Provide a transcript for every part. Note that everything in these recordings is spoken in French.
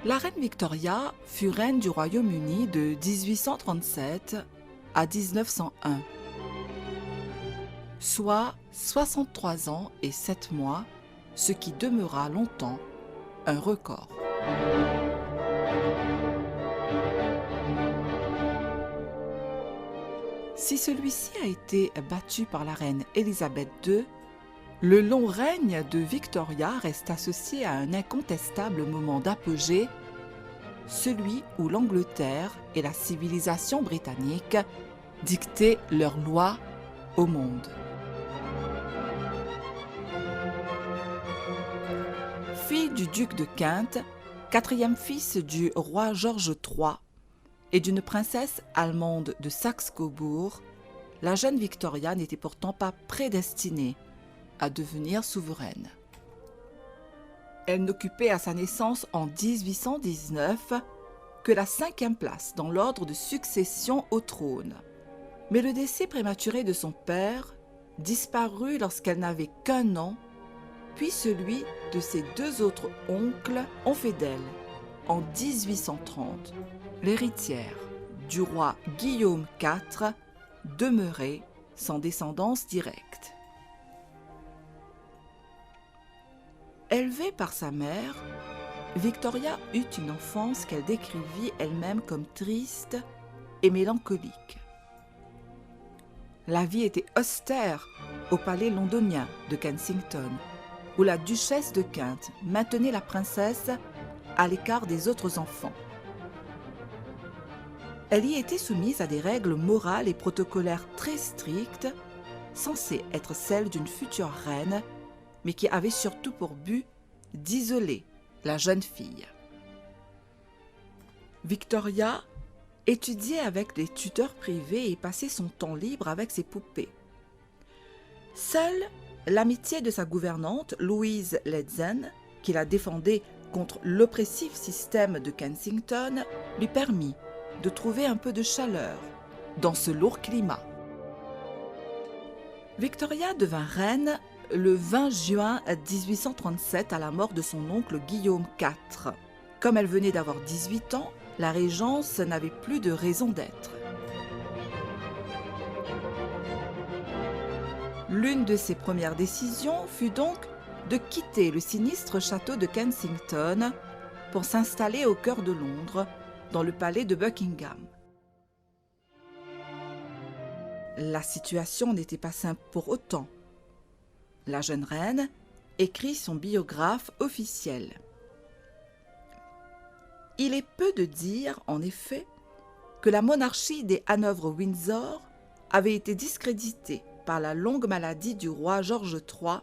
La reine Victoria fut reine du Royaume-Uni de 1837 à 1901, soit 63 ans et 7 mois, ce qui demeura longtemps un record. Si celui-ci a été battu par la reine Élisabeth II, le long règne de Victoria reste associé à un incontestable moment d'apogée, celui où l'Angleterre et la civilisation britannique dictaient leurs lois au monde. Fille du duc de Kent, quatrième fils du roi George III et d'une princesse allemande de Saxe-Cobourg, la jeune Victoria n'était pourtant pas prédestinée à devenir souveraine. Elle n'occupait à sa naissance en 1819 que la 5e place dans l'ordre de succession au trône. Mais le décès prématuré de son père disparut lorsqu'elle n'avait qu'1 an, puis celui de ses 2 autres oncles ont fait d'elle, en 1830, l'héritière du roi Guillaume IV, demeuré sans descendance directe. Élevée par sa mère, Victoria eut une enfance qu'elle décrivit elle-même comme triste et mélancolique. La vie était austère au palais londonien de Kensington, où la duchesse de Kent maintenait la princesse à l'écart des autres enfants. Elle y était soumise à des règles morales et protocolaires très strictes, censées être celles d'une future reine, mais qui avaient surtout pour but d'isoler la jeune fille. Victoria étudiait avec des tuteurs privés et passait son temps libre avec ses poupées. Seule l'amitié de sa gouvernante, Louise Leadsom, qui la défendait contre l'oppressif système de Kensington, lui permit de trouver un peu de chaleur dans ce lourd climat. Victoria devint reine le 20 juin 1837 à la mort de son oncle Guillaume IV. Comme elle venait d'avoir 18 ans, la régence n'avait plus de raison d'être. L'une de ses premières décisions fut donc de quitter le sinistre château de Kensington pour s'installer au cœur de Londres, dans le palais de Buckingham. La situation n'était pas simple pour autant. La jeune reine écrit son biographe officiel. Il est peu de dire, en effet, que la monarchie des Hanovre-Windsor avait été discréditée par la longue maladie du roi George III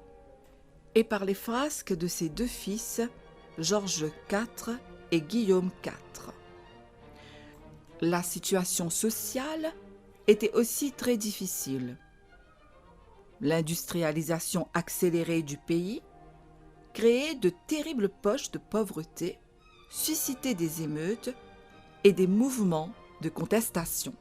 et par les frasques de ses 2 fils, George IV et Guillaume IV. La situation sociale était aussi très difficile. L'industrialisation accélérée du pays créait de terribles poches de pauvreté, suscitait des émeutes et des mouvements de contestation.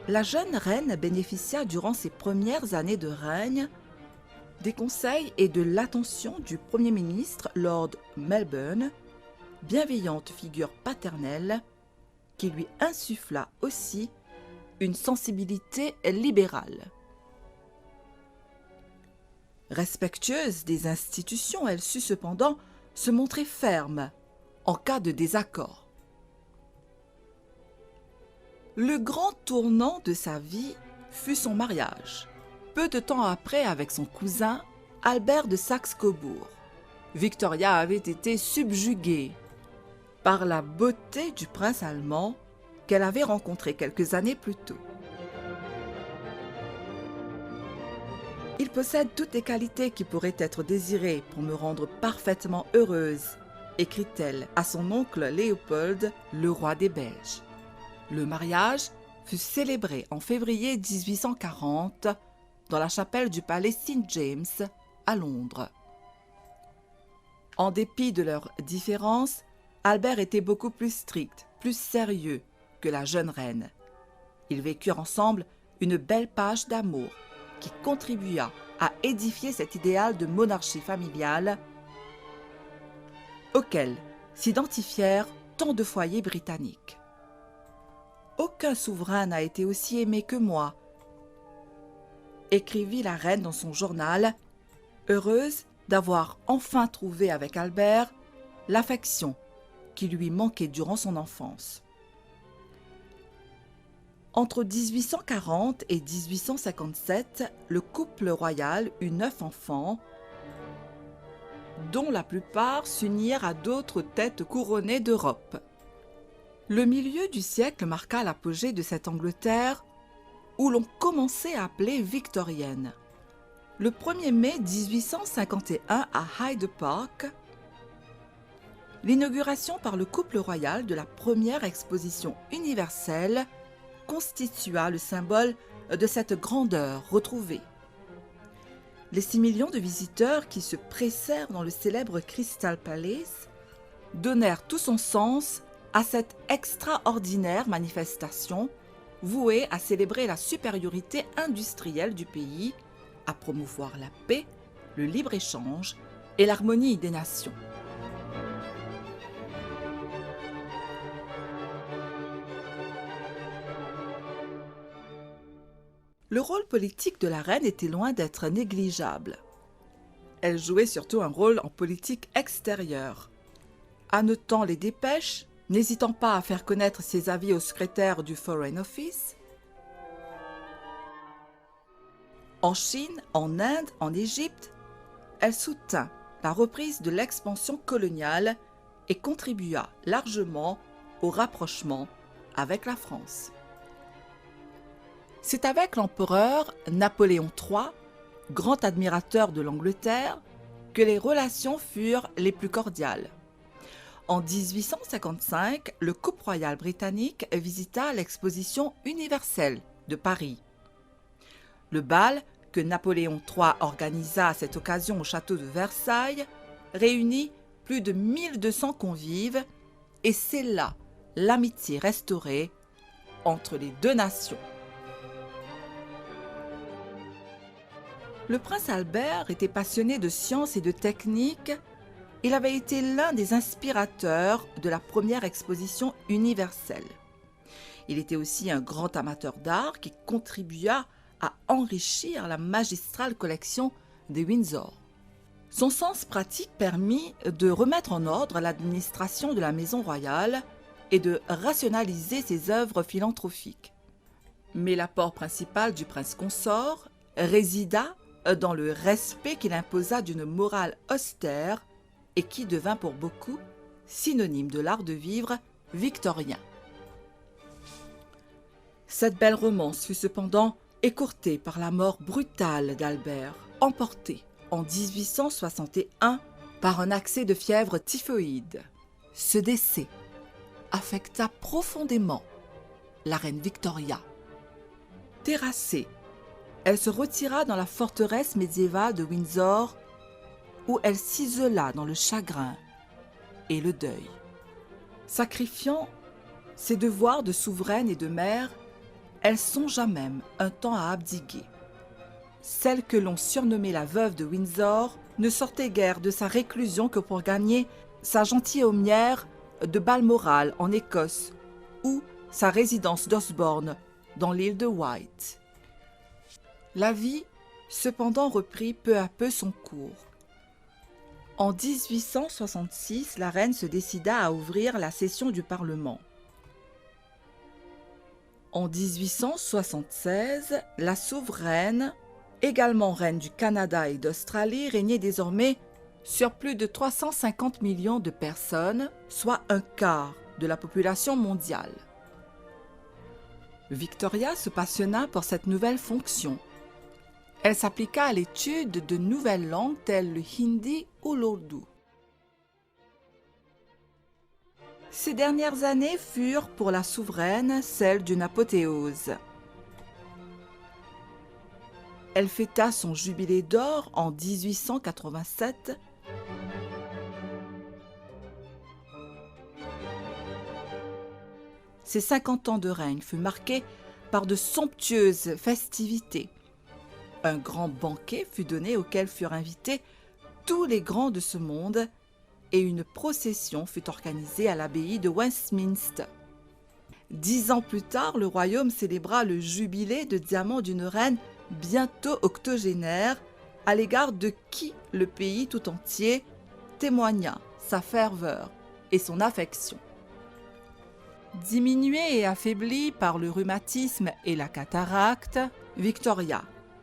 La jeune reine bénéficia durant ses premières années de règne des conseils et de l'attention du Premier ministre Lord Melbourne, bienveillante figure paternelle qui lui insuffla aussi une sensibilité libérale. Respectueuse des institutions, elle sut cependant se montrer ferme en cas de désaccord. Le grand tournant de sa vie fut son mariage, peu de temps après avec son cousin Albert de Saxe-Cobourg. Victoria avait été subjuguée par la beauté du prince allemand qu'elle avait rencontré quelques années plus tôt. Il possède toutes les qualités qui pourraient être désirées pour me rendre parfaitement heureuse, écrit-elle à son oncle Léopold, le roi des Belges. Le mariage fut célébré en février 1840 dans la chapelle du palais St. James à Londres. En dépit de leurs différences, Albert était beaucoup plus strict, plus sérieux que la jeune reine. Ils vécurent ensemble une belle page d'amour qui contribua à édifier cet idéal de monarchie familiale auquel s'identifièrent tant de foyers britanniques. Aucun souverain n'a été aussi aimé que moi, écrivit la reine dans son journal, heureuse d'avoir enfin trouvé avec Albert l'affection qui lui manquait durant son enfance. Entre 1840 et 1857, le couple royal eut 9 enfants, dont la plupart s'unirent à d'autres têtes couronnées d'Europe. Le milieu du siècle marqua l'apogée de cette Angleterre où l'on commençait à appeler victorienne. Le 1er mai 1851 à Hyde Park, l'inauguration par le couple royal de la première exposition universelle constitua le symbole de cette grandeur retrouvée. Les 6 millions de visiteurs qui se pressèrent dans le célèbre Crystal Palace donnèrent tout son sens à cette extraordinaire manifestation vouée à célébrer la supériorité industrielle du pays, à promouvoir la paix, le libre-échange et l'harmonie des nations. Le rôle politique de la reine était loin d'être négligeable. Elle jouait surtout un rôle en politique extérieure, annotant les dépêches, n'hésitant pas à faire connaître ses avis au secrétaire du Foreign Office. En Chine, en Inde, en Égypte, elle soutint la reprise de l'expansion coloniale et contribua largement au rapprochement avec la France. C'est avec l'empereur Napoléon III, grand admirateur de l'Angleterre, que les relations furent les plus cordiales. En 1855, le couple royal britannique visita l'exposition universelle de Paris. Le bal que Napoléon III organisa à cette occasion au château de Versailles réunit plus de 1200 convives et c'est là l'amitié restaurée entre les deux nations. Le prince Albert était passionné de science et de technique. Il avait été l'un des inspirateurs de la première exposition universelle. Il était aussi un grand amateur d'art qui contribua à enrichir la magistrale collection des Windsor. Son sens pratique permit de remettre en ordre l'administration de la maison royale et de rationaliser ses œuvres philanthropiques. Mais l'apport principal du prince consort résida dans le respect qu'il imposa d'une morale austère et qui devint pour beaucoup synonyme de l'art de vivre victorien. Cette belle romance fut cependant écourtée par la mort brutale d'Albert, emporté en 1861 par un accès de fièvre typhoïde. Ce décès affecta profondément la reine Victoria. Terrassée, elle se retira dans la forteresse médiévale de Windsor où elle s'isola dans le chagrin et le deuil. Sacrifiant ses devoirs de souveraine et de mère, elle songea même un temps à abdiquer. Celle que l'on surnommait la veuve de Windsor ne sortait guère de sa réclusion que pour gagner sa gentilhommière de Balmoral en Écosse ou sa résidence d'Osborne dans l'île de Wight. La vie, cependant, reprit peu à peu son cours. En 1866, la reine se décida à ouvrir la session du Parlement. En 1876, la souveraine, également reine du Canada et d'Australie, régnait désormais sur plus de 350 millions de personnes, soit un quart de la population mondiale. Victoria se passionna pour cette nouvelle fonction. Elle s'appliqua à l'étude de nouvelles langues telles le hindi ou l'ourdou. Ces dernières années furent pour la souveraine celles d'une apothéose. Elle fêta son jubilé d'or en 1887. Ses 50 ans de règne furent marqués par de somptueuses festivités. Un grand banquet fut donné auquel furent invités tous les grands de ce monde et une procession fut organisée à l'abbaye de Westminster. 10 ans plus tard, le royaume célébra le jubilé de diamant d'une reine bientôt octogénaire, à l'égard de qui le pays tout entier témoigna sa ferveur et son affection. Diminuée et affaiblie par le rhumatisme et la cataracte, Victoria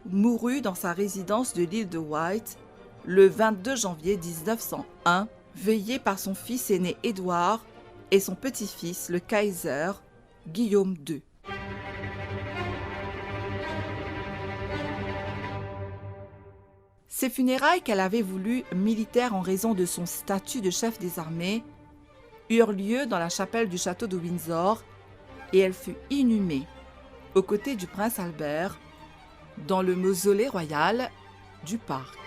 mourut dans sa résidence de l'île de Wight le 22 janvier 1901, veillée par son fils aîné Édouard et son petit-fils le Kaiser Guillaume II. Ces funérailles qu'elle avait voulues militaires en raison de son statut de chef des armées eurent lieu dans la chapelle du château de Windsor et elle fut inhumée aux côtés du prince Albert dans le mausolée royal du parc.